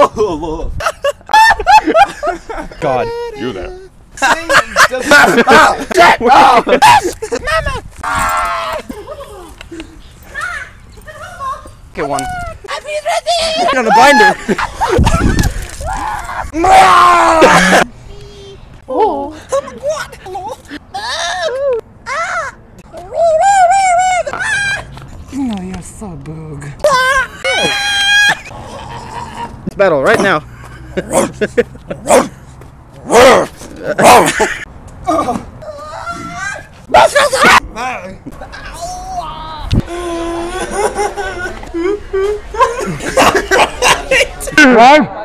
Oh, God. You there. Get one. Get on the binder. Oh. No, you're so big. It's battle right now. Right?